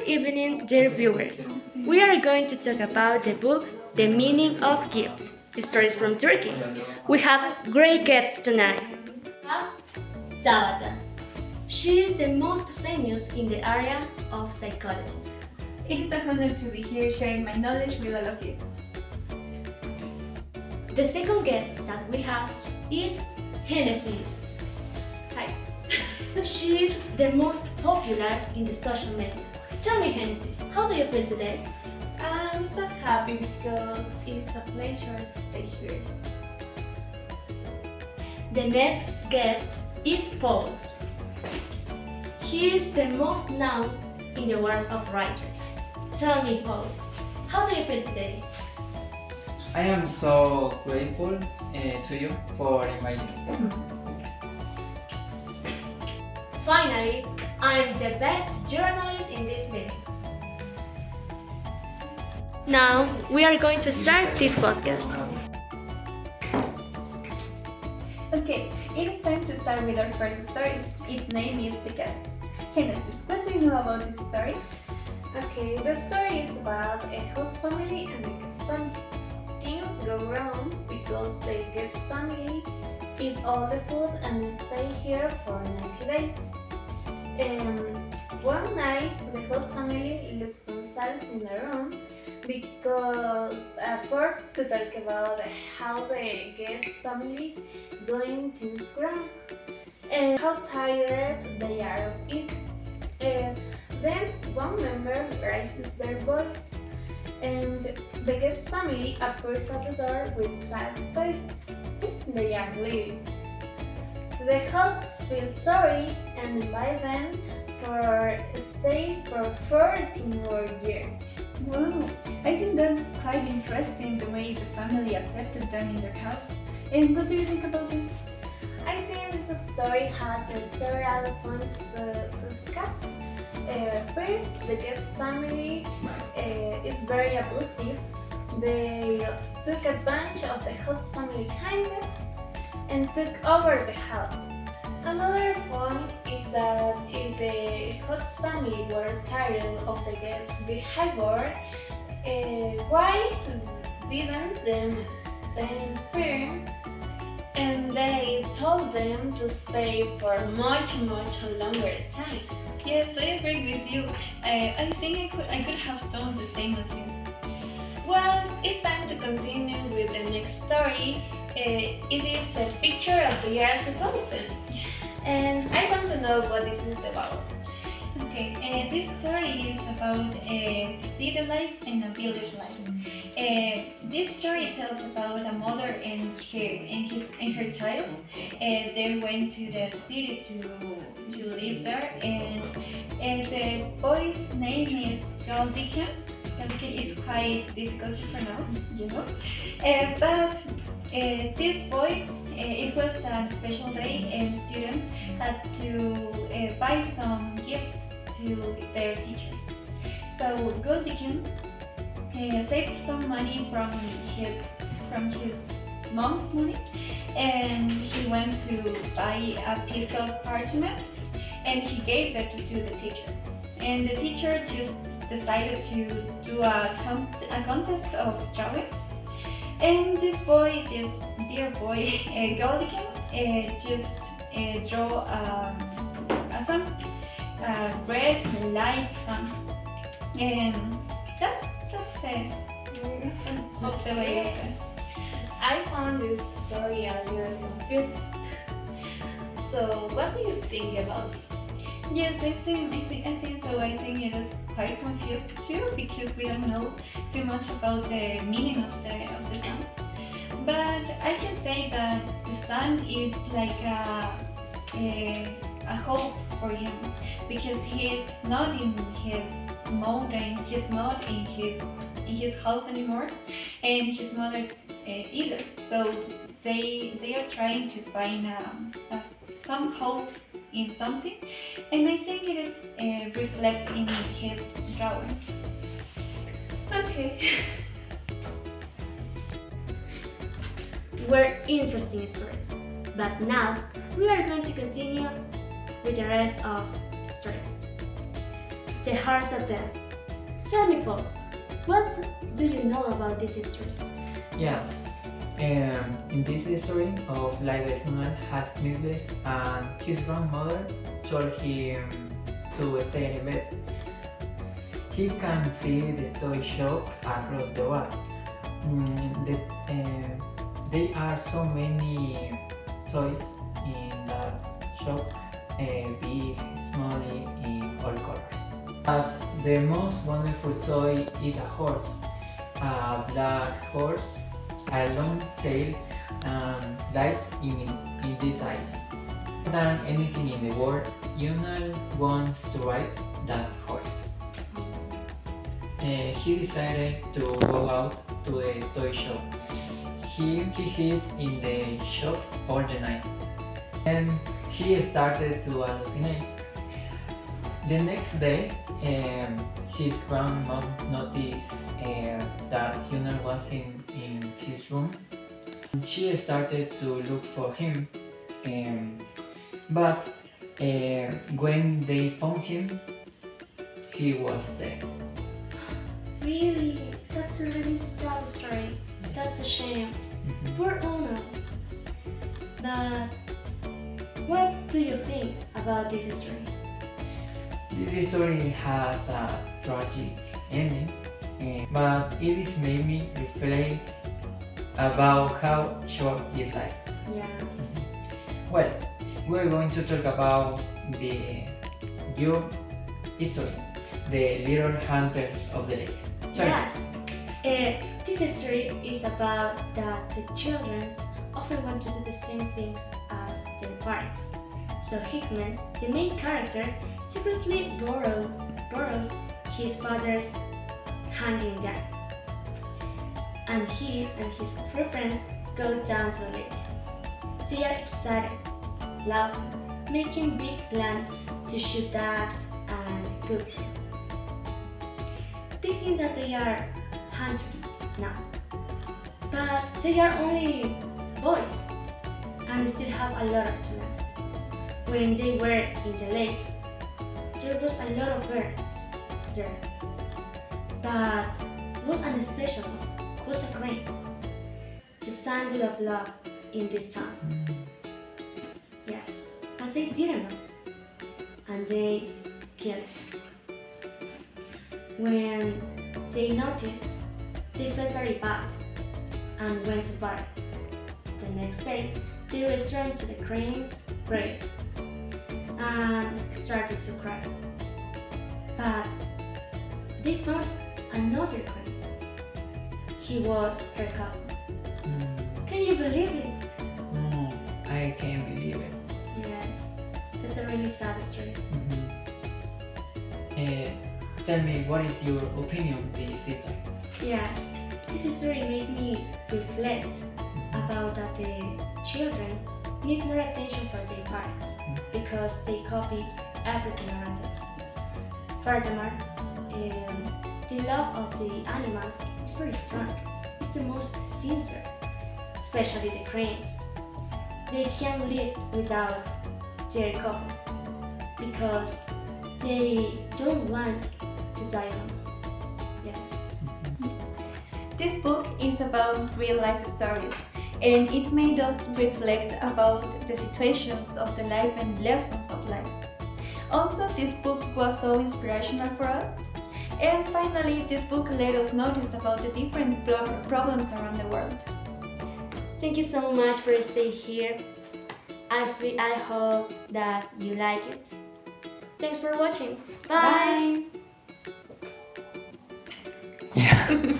evening, dear viewers. We are going to talk about the book The Meaning of Gifts, Stories from Turkey. We have great guests tonight. We have Tabata. She is the most famous in the area of psychology. It is an honor to be here sharing my knowledge with all of you. The second guest that we have is Genesis. Hi. She is the most popular in the social media. Tell me, Genesis, how do you feel today? I'm so happy because it's a pleasure to stay here. The next guest is Paul. He is the most known in the world of writers. Tell me, Paul, how do you feel today? I am so grateful to you for inviting me. Finally, I'm the best journalist in this meeting. Now, we are going to start this podcast. Okay, it is time to start with our first story. Its name is The Guests. Genesis, what do you know about this story? Okay, the story is about a host family and a guest family. Things go wrong because the guest family eat all the food and stay here for 90 days. One night, the host family looks themselves in the room because for to talk about how the guest family doing things wrong and how tired they are of it. Then one member raises their voice, and the guest family appears at the door with sad faces. They are leaving. The hosts feel sorry and invite them for stay for 14 more years. Wow, I think that's quite interesting the way the family accepted them in their house. And what do you think about this? I think this story has several points to discuss. First, the guest family is very abusive. They took advantage of the host family kindness and took over the house. Another point is that if the host family were tired of the guest's behavior, why didn't them stand firm and they told them to stay for much longer time? Yes, I agree with you. I think I could have done the same as you. Well, it's time to continue with the next story. It is a picture of the year 2000, and I want to know what it is about. Okay, this story is about a city life and a village life. This story tells about a mother and her child. They went to the city to live there, and the boy's name is Gavidia. Gavidia is quite difficult to pronounce, you know. But this boy, it was a special day, and students had to buy some gifts to their teachers. So Goldikin saved some money from his mom's money, and he went to buy a piece of parchment, and he gave it to the teacher. And the teacher just decided to do a contest of drawing. And this dear boy, Goldikin, just draw a sun, a red light sun, and that's the way of it. I found this story a little confused. So, what do you think about it? Yes, I think so. I think it is quite confused too because we don't know too much about the meaning of the sun. But I can say that the sun is like a hope for him because he's not in his mountain, he's not in his house anymore, and his mother either. So they are trying to find some hope in something, and I think it is reflected in his drawing. Okay. Were interesting stories, but now we are going to continue with the rest of stories. the hearts of death. Tell me, Paul, what do you know about this history? Yeah. In this history of Live Human has mistress and his grandmother told him to stay in bed. He can see the toy shop across the wall. There are so many toys in that shop, big, small, in all colors. But the most wonderful toy is a horse, a black horse, a long tail, and lies in this eyes. More than anything in the world, Yunal wants to ride that horse. He decided to go out to the toy shop. He hid in the shop all the night. And he started to hallucinate. The next day, his grandma noticed that Yunal was in his room. She started to look for him, but when they found him, he was dead. Really? That's a really sad story. That's a shame. Poor Uno. But what do you think about this history? This story has a tragic ending, but it is made me reflect about how short is life. Yes. Well, we're going to talk about your history, the little hunters of the lake. Sorry. Yes. This history is about that the children often want to do the same things as their parents. So Hickman, the main character, secretly borrows his father's hanging gun. And he and his three friends go down to the lake. They are excited, laughing, making big plans to shoot ducks and cook them. They think that they are hunters now, but they are only boys and still have a lot to learn. When they were in the lake, there was a lot of birds there, but was an special one was a crane, the symbol of love in this town. Yes, but they didn't know, and they killed it. When they noticed, they felt very bad and went to bury it. The next day, they returned to the crane's grave and started to cry. But they found another crane. He was her couple. Can you believe it? No, I can't believe it. Yes, that's a really sad story. Tell me, what is your opinion on this history? Yes, this story made me reflect about that the children need more attention from their parents because they copy everything around them. Furthermore, the love of the animals is very strong. It's the most sincere, especially the cranes. They can't live without their couple because they don't want to die alone. Yes. This book is about real life stories, and it made us reflect about the situations of the life and lessons of life. Also, this book was so inspirational for us. And finally, this book let us notice about the different problems around the world. Thank you so much for staying here. I hope that you like it. Thanks for watching. Bye. Yeah.